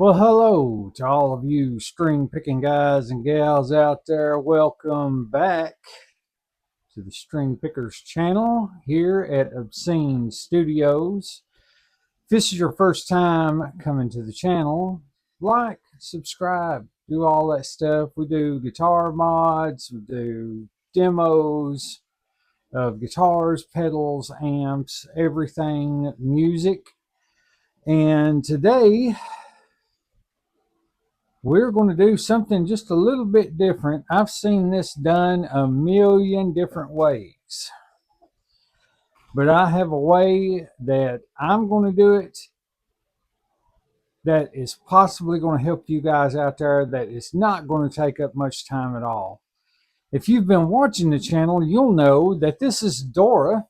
Well, hello to all of you string picking guys and gals out there. Welcome back to the String Pickers channel here at Obscene Studios. If this is your first time coming to the channel, like, subscribe, do all that stuff. We do guitar mods, we do demos of guitars, pedals, amps, everything music. And today we're going to do something just a little bit different. I've seen this done a million different ways, but I have a way that I'm going to do it that is possibly going to help you guys out there, that is not going to take up much time at all. If you've been watching the channel, you'll know that this is Dora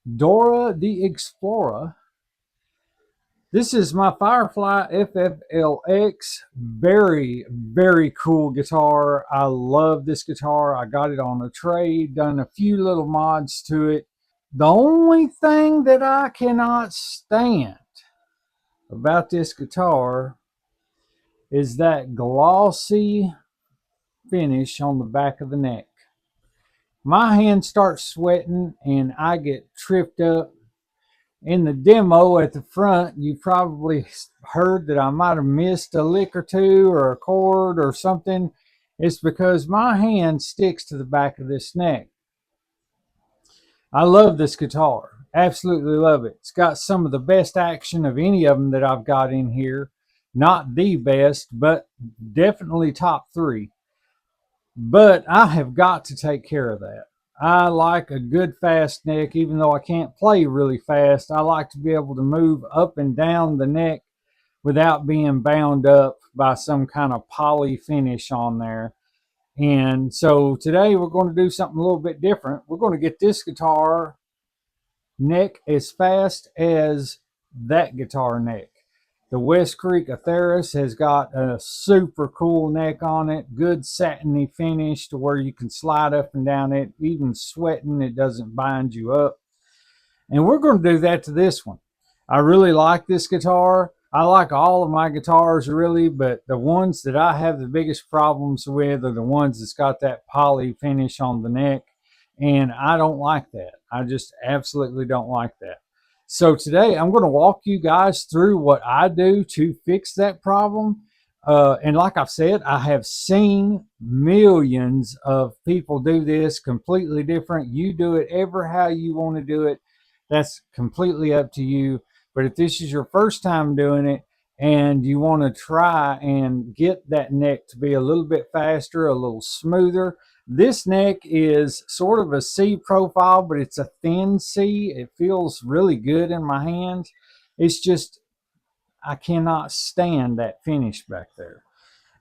the Explorer. This is my Firefly FFLX. Very, very cool guitar. I love this guitar. I got it on a trade, done a few little mods to it. The only thing that I cannot stand about this guitar is that glossy finish on the back of the neck. My hand starts sweating and I get tripped up. In the demo at the front, you probably heard that I might have missed a lick or two or a chord or something. It's because my hand sticks to the back of this neck. I love this guitar. Absolutely love it. It's got some of the best action of any of them that I've got in here. Not the best, but definitely top three. But I have got to take care of that. I like a good fast neck. Even though I can't play really fast, I like to be able to move up and down the neck without being bound up by some kind of poly finish on there. And so today we're going to do something a little bit different. We're going to get this guitar neck as fast as that guitar neck. The West Creek Guitarist has got a super cool neck on it, good satiny finish to where you can slide up and down it. Even sweating, it doesn't bind you up. And we're going to do that to this one. I really like this guitar. I like all of my guitars really, but the ones that I have the biggest problems with are the ones that's got that poly finish on the neck. And I don't like that. I just absolutely don't like that. So today I'm going to walk you guys through what I do to fix that problem. And like I've said, I have seen millions of people do this completely different. You do it ever how you want to do it. That's completely up to you. But if this is your first time doing it and you want to try and get that neck to be a little bit faster, a little smoother, this neck is sort of a C profile, but it's a thin C. It feels really good in my hands. It's just, I cannot stand that finish back there.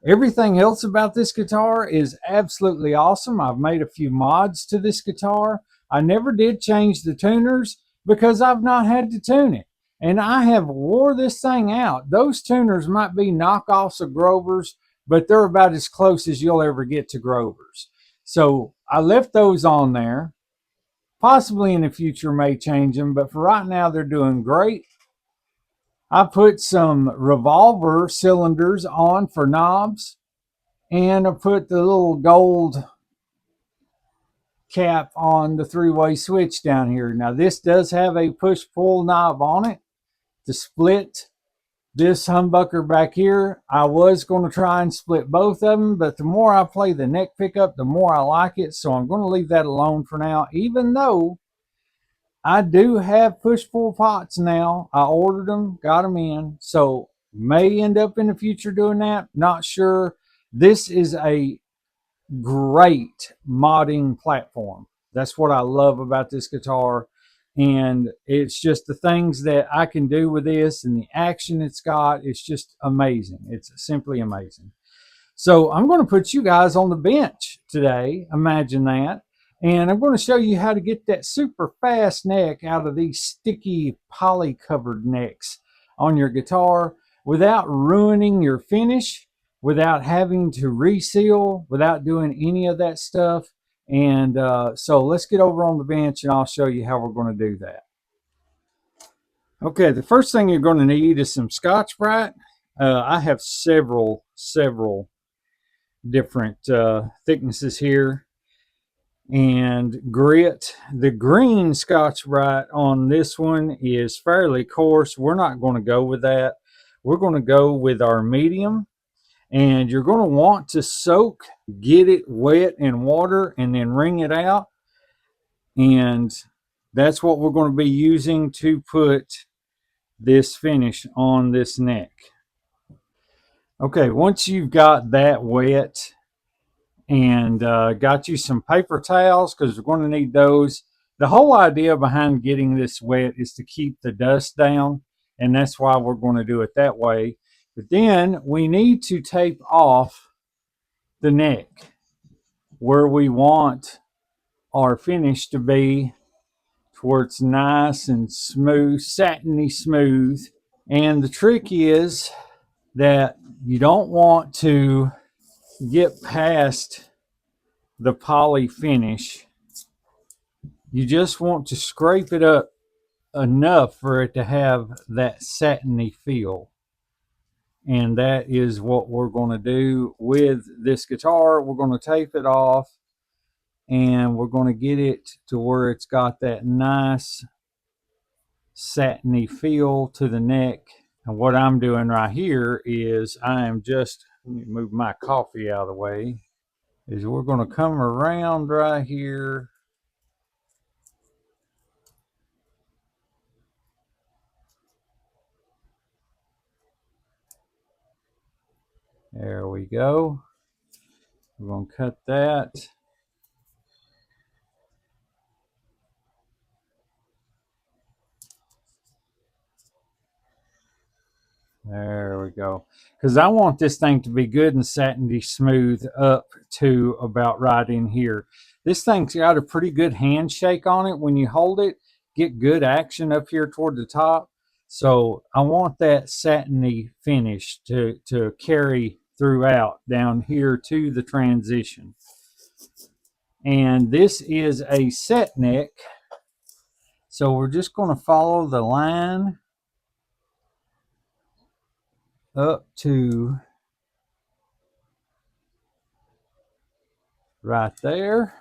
Everything else about this guitar is absolutely awesome. I've made a few mods to this guitar. I never did change the tuners because I've not had to tune it. And I have wore this thing out. Those tuners might be knockoffs of Grover's, but they're about as close as you'll ever get to Grover's. So I left those on there. Possibly in the future may change them, but for right now they're doing great. I put some revolver cylinders on for knobs, and I put the little gold cap on the three-way switch down here. Now this does have a push-pull knob on it to split this humbucker back here. I was going to try and split both of them, but the more I play the neck pickup, the more I like it. So I'm going to leave that alone for now, even though I do have push-pull pots now. I ordered them, got them in. So may end up in the future doing that. Not sure. This is a great modding platform. That's what I love about this guitar. And it's just the things that I can do with this and the action it's got. It's just amazing. It's simply amazing. So I'm going to put you guys on the bench today. Imagine that. And I'm going to show you how to get that super fast neck out of these sticky poly covered necks on your guitar without ruining your finish, without having to reseal, without doing any of that stuff. And so let's get over on the bench and I'll show you how we're going to do that. Okay, the first thing you're going to need is some Scotch-Brite. I have several different thicknesses here. And grit, the green Scotch-Brite on this one is fairly coarse. We're not going to go with that. We're going to go with our medium. And you're going to want to soak, get it wet in water, and then wring it out. And that's what we're going to be using to put this finish on this neck. Okay, once you've got that wet and got you some paper towels, because we're going to need those. The whole idea behind getting this wet is to keep the dust down, and that's why we're going to do it that way. But then we need to tape off the neck where we want our finish to be, to where it's nice and smooth, satiny smooth. And the trick is that you don't want to get past the poly finish. You just want to scrape it up enough for it to have that satiny feel. And that is what we're going to do with this guitar. We're going to tape it off, and we're going to get it to where it's got that nice satiny feel to the neck. And what I'm doing right here is I am just, let me move my coffee out of the way, is we're going to come around right here. There we go. We're going to cut that. There we go. Because I want this thing to be good and satiny smooth up to about right in here. This thing's got a pretty good handshake on it when you hold it. Get good action up here toward the top. So I want that satiny finish to carry throughout down here to the transition. And this is a set neck. So we're just going to follow the line up to right there.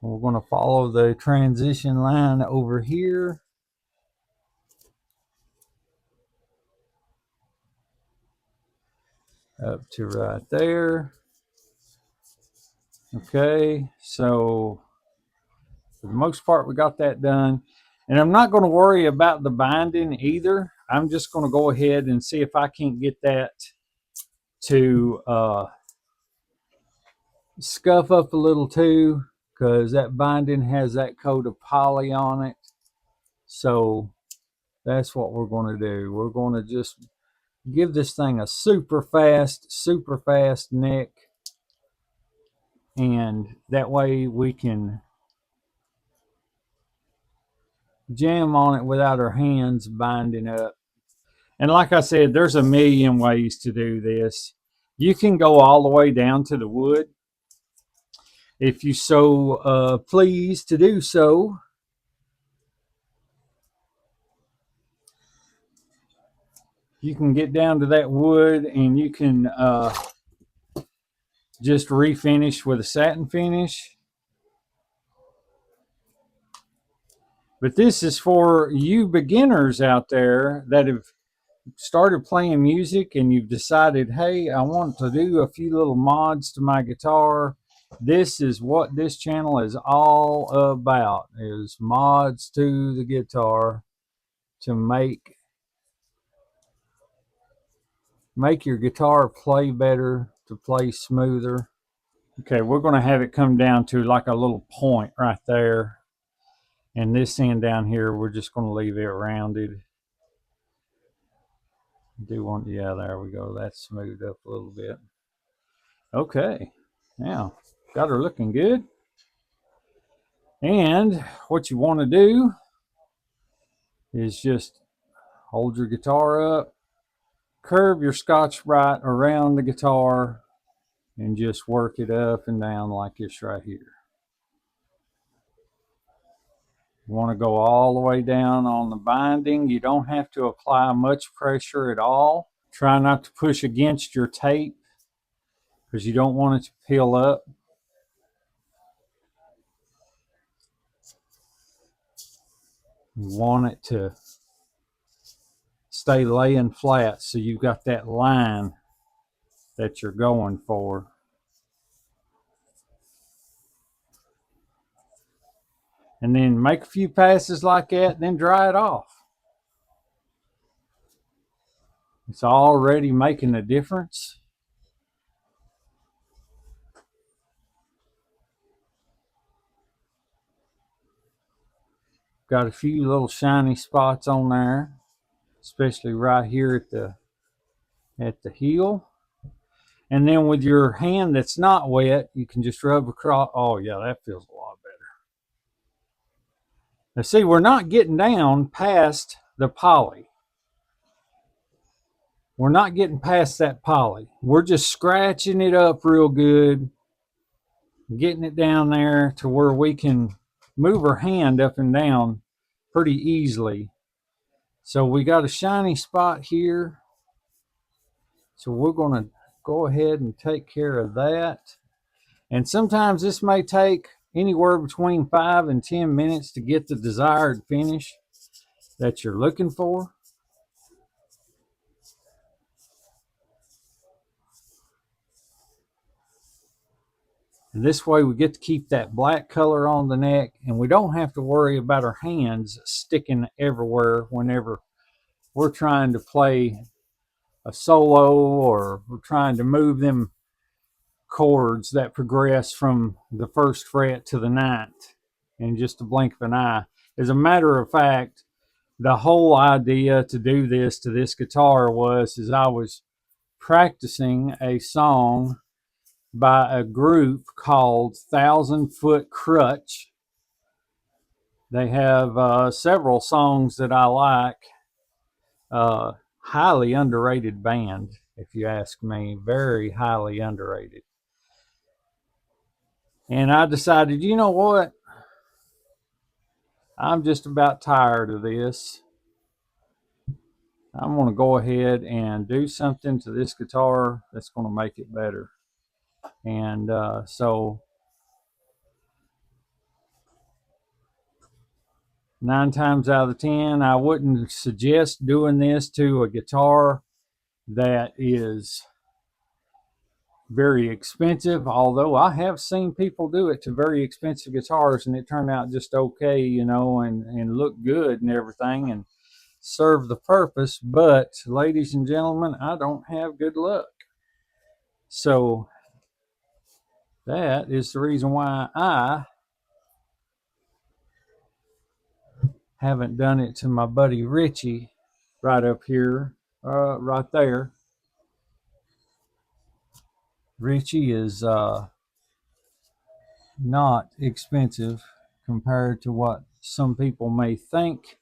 We're going to follow the transition line over here. Up to right there. Okay, so for the most part, we got that done. And I'm not going to worry about the binding either. I'm just going to go ahead and see if I can't get that to scuff up a little too, because that binding has that coat of poly on it. So that's what we're going to do. We're going to just give this thing a super fast neck, and that way we can jam on it without our hands binding up. And like I said, there's a million ways to do this. You can go all the way down to the wood if you so please to do so. You can get down to that wood, and you can just refinish with a satin finish. But this is for you beginners out there that have started playing music and you've decided, hey, I want to do a few little mods to my guitar. This is what this channel is all about, is mods to the guitar to make your guitar play better, to play smoother. Okay, we're going to have it come down to like a little point right there. And this end down here, we're just going to leave it rounded. Do want, yeah, there we go. That's smoothed up a little bit. Okay, now got her looking good. And what you want to do is just hold your guitar up, curve your Scotch-Brite around the guitar, and just work it up and down like this right here. You want to go all the way down on the binding. You don't have to apply much pressure at all. Try not to push against your tape because you don't want it to peel up. You want it to stay laying flat so you've got that line that you're going for. And then make a few passes like that and then dry it off. It's already making a difference. Got a few little shiny spots on there, especially right here at the heel. And then with your hand that's not wet, you can just rub across. Oh yeah, that feels a lot better. Now see, we're not getting down past the poly. We're not getting past that poly. We're just scratching it up real good, getting it down there to where we can move our hand up and down pretty easily. So we got a shiny spot here. So we're going to go ahead and take care of that. And sometimes this may take anywhere between 5 and 10 minutes to get the desired finish that you're looking for. And this way we get to keep that black color on the neck, and we don't have to worry about our hands sticking everywhere whenever we're trying to play a solo or we're trying to move them chords that progress from the first fret to the ninth in just a blink of an eye. As a matter of fact, the whole idea to do this to this guitar was I was practicing a song by a group called 1,000 Foot Crutch. They have several songs that I like. Highly underrated band, if you ask me. Very highly underrated. And I decided, you know what? I'm just about tired of this. I'm going to go ahead and do something to this guitar that's going to make it better. And so 9 times out of 10, I wouldn't suggest doing this to a guitar that is very expensive, although I have seen people do it to very expensive guitars and it turned out just okay, you know, and look good and everything and serve the purpose. But ladies and gentlemen, I don't have good luck. So that is the reason why I haven't done it to my buddy Richie right up here, right there. Richie is not expensive compared to what some people may think.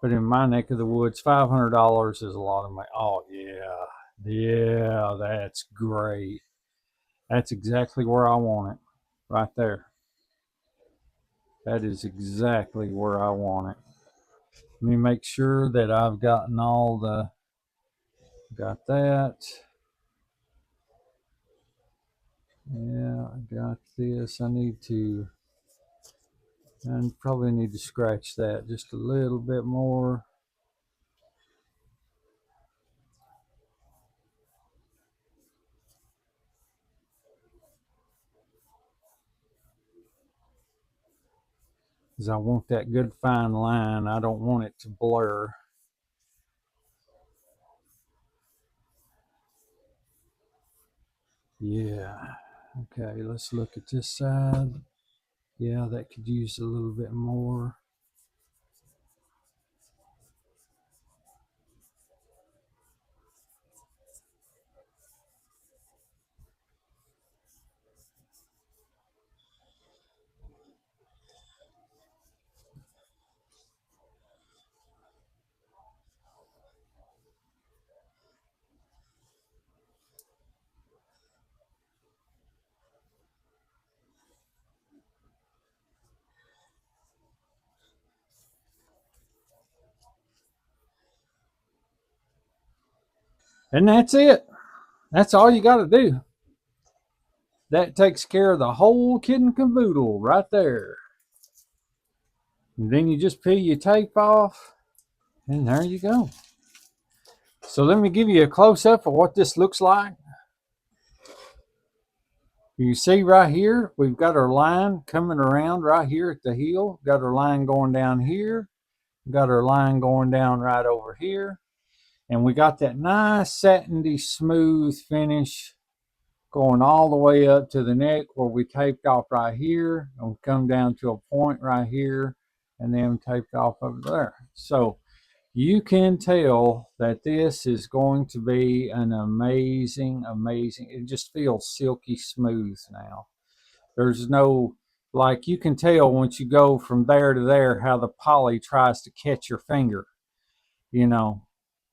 But in my neck of the woods, $500 is a lot of money. Oh, yeah. Yeah, that's great. That's exactly where I want it. Right there. That is exactly where I want it. Let me make sure that I've gotten all the, got that. Yeah, I got this. I probably need to scratch that just a little bit more. Because I want that good fine line. I don't want it to blur. Yeah. Okay, let's look at this side. Yeah, that could use a little bit more. And that's it. That's all you got to do. That takes care of the whole kit and caboodle right there. And then you just peel your tape off, and there you go. So let me give you a close-up of what this looks like. You see right here, we've got our line coming around right here at the heel. Got our line going down here. Got our line going down right over here. And we got that nice satiny smooth finish going all the way up to the neck where we taped off right here. And we come down to a point right here and then taped off over there. So you can tell that this is going to be an amazing, it just feels silky smooth now. There's no, like, you can tell once you go from there to there how the poly tries to catch your finger. You know,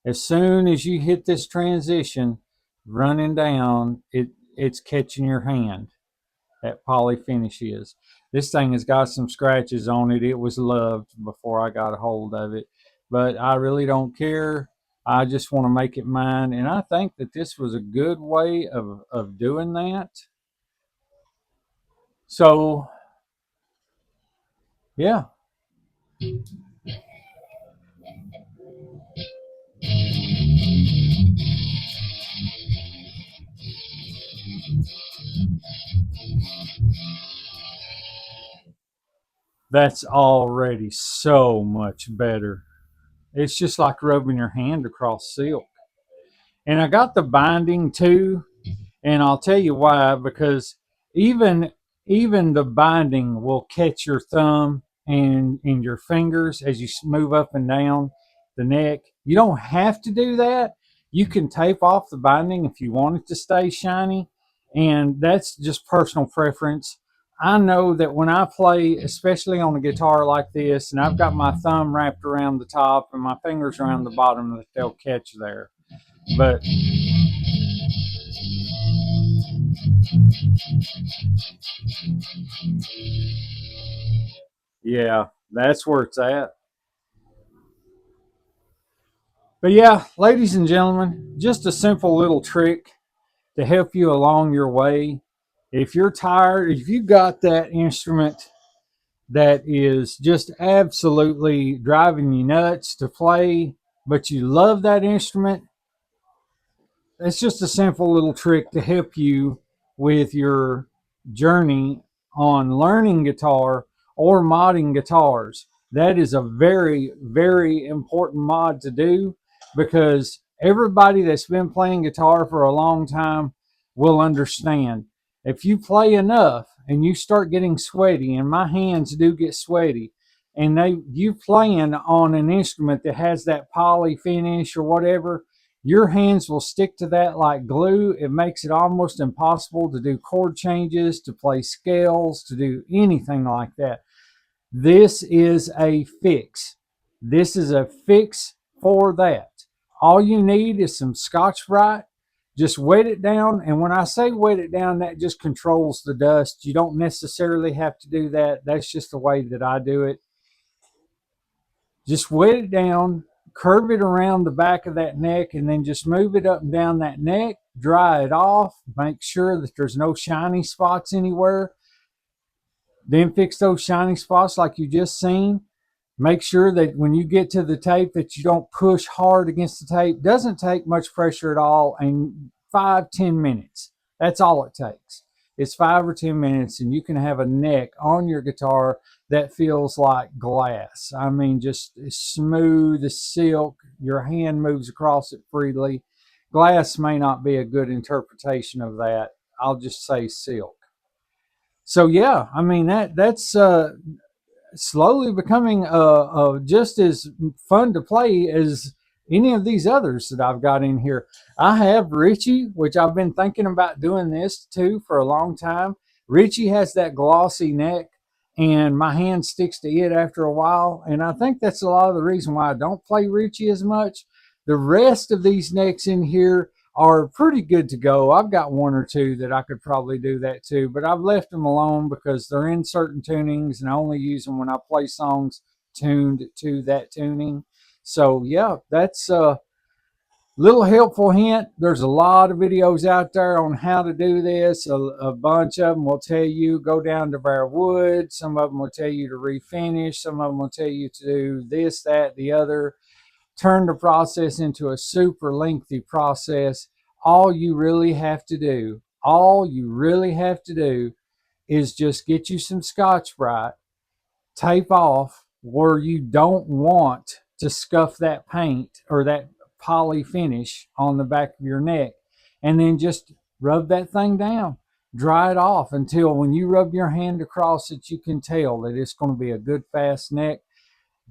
as soon as you hit this transition running down, it's catching your hand. That poly finish is. This thing has got some scratches on it. It was loved before I got a hold of it, but I really don't care. I just want to make it mine, and I think that this was a good way of doing that. So yeah, that's already so much better. It's just like rubbing your hand across silk. And I got the binding too, and I'll tell you why, because even even the binding will catch your thumb and in your fingers as you move up and down the neck. You don't have to do that. You can tape off the binding if you want it to stay shiny, and that's just personal preference. I know that when I play, especially on a guitar like this, and I've got my thumb wrapped around the top and my fingers around the bottom, that they'll catch there. But yeah, that's where it's at. But yeah, ladies and gentlemen, just a simple little trick to help you along your way. If you're tired, if you got that instrument that is just absolutely driving you nuts to play, but you love that instrument, it's just a simple little trick to help you with your journey on learning guitar or modding guitars. That is a very, very important mod to do because everybody that's been playing guitar for a long time will understand. If you play enough and you start getting sweaty, and my hands do get sweaty, and you playing on an instrument that has that poly finish or whatever, your hands will stick to that like glue. It makes it almost impossible to do chord changes, to play scales, to do anything like that. This is a fix. This is a fix for that. All you need is some Scotch-Brite. Just wet it down. And when I say wet it down, that just controls the dust. You don't necessarily have to do that. That's just the way that I do it. Just wet it down, curve it around the back of that neck, and then just move it up and down that neck. Dry it off. Make sure that there's no shiny spots anywhere. Then fix those shiny spots like you just seen. Make sure that when you get to the tape that you don't push hard against the tape. Doesn't take much pressure at all, and 5-10 minutes. That's all it takes. It's 5 or 10 minutes, and you can have a neck on your guitar that feels like glass. I mean, just as smooth as silk. Your hand moves across it freely. Glass may not be a good interpretation of that. I'll just say silk. So yeah, I mean that's slowly becoming just as fun to play as any of these others that I've got in here. I have Richie, which I've been thinking about doing this too for a long time. Richie has that glossy neck, and my hand sticks to it after a while. And I think that's a lot of the reason why I don't play Richie as much. The rest of these necks in here are pretty good to go. I've got one or two that I could probably do that too, but I've left them alone because they're in certain tunings and I only use them when I play songs tuned to that tuning. So yeah, Little helpful hint, there's a lot of videos out there on how to do this. A bunch of them will tell you go down to bare wood. Some of them will tell you to refinish. Some of them will tell you to do this, that, the other. Turn the process into a super lengthy process. All you really have to do, is just get you some Scotch-Brite, tape off where you don't want to scuff that paint or that poly finish on the back of your neck, and then just rub that thing down. Dry it off until when you rub your hand across it, you can tell that it's going to be a good fast neck.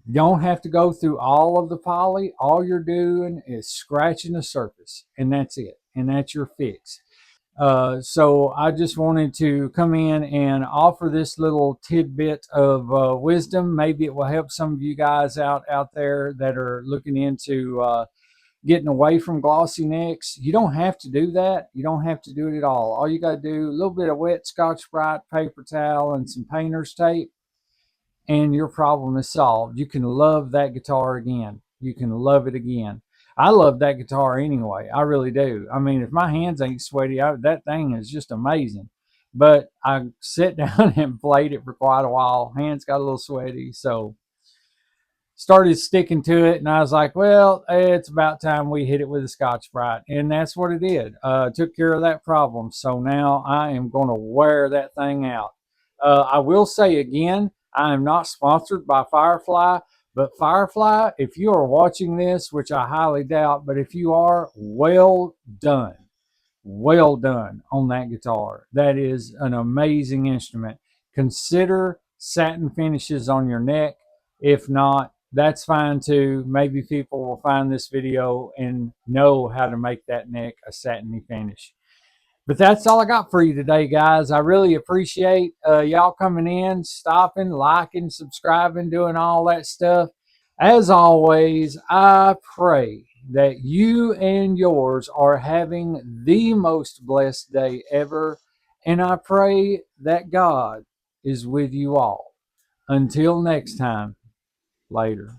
You don't have to go through all of the poly. All you're doing is scratching the surface, and that's it. And that's your fix. So I just wanted to come in and offer this little tidbit of wisdom. Maybe it will help some of you guys out there that are looking into getting away from glossy necks. You don't have to do that. You don't have to do it at all you got to do, a little bit of wet Scotch-Brite, paper towel, and some painter's tape, and your problem is solved. You can love that guitar again. You can love it again. I love that guitar anyway. I really do. I mean, if my hands ain't sweaty, that thing is just amazing. But I sat down and played it for quite a while. Hands got a little sweaty, so started sticking to it, and I was like, well, it's about time we hit it with a Scotch-Brite, and that's what it did. Took care of that problem. So now I am going to wear that thing out. I will say again, I am not sponsored by Firefly, but Firefly, if you are watching this, which I highly doubt, but if you are, well done. Well done on that guitar. That is an amazing instrument. Consider satin finishes on your neck. If not, that's fine too. Maybe people will find this video and know how to make that neck a satiny finish. But that's all I got for you today, guys. I really appreciate y'all coming in, stopping, liking, subscribing, doing all that stuff. As always, I pray that you and yours are having the most blessed day ever. And I pray that God is with you all. Until next time, later.